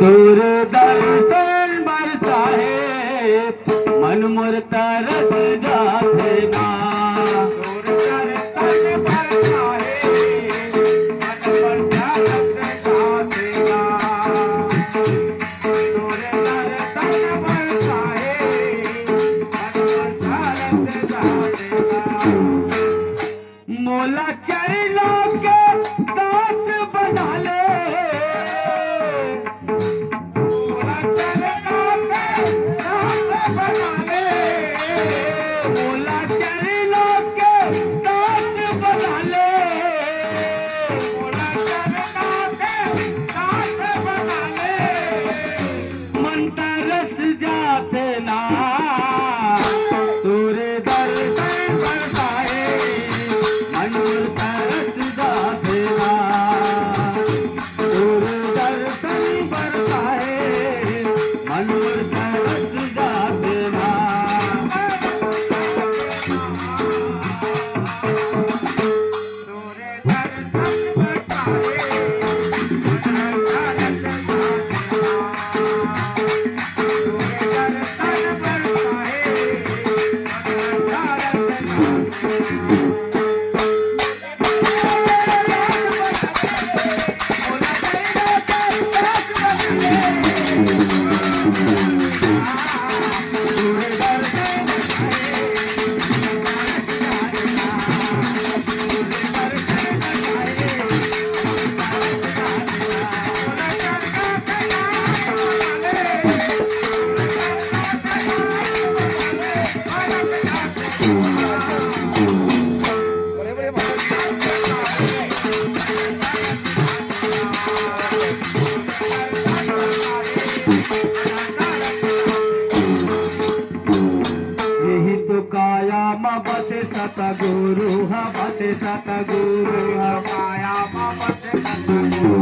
तोर दर्शन बरसाए मन मोर तरस जाते ना। तोर दर्शन बरसाए मन मोर तरस जाते ना। तोर दर्शन बरसाए मन मोर तरस जाते ना। मोला चरणों के दास बना ले। मोला चरणों के दास बना ले। मोला चरणों के दास बना ले। मोला चरणों के दास बना ले। मन तरस जाते ना। तोरे दर्शन बरसाए मन तरस जाते ना। तोर दर्शन बरसाए मन तरस जाते ना। तोरे दर्शन बरसाए मन तरस जाते ना। तोरे दर्शन बरसाए मन तरस जाते ना। यही तो काया मा बसे सतगुरु हा बसे सतगुरु हा काया मा बसे सतगुरु।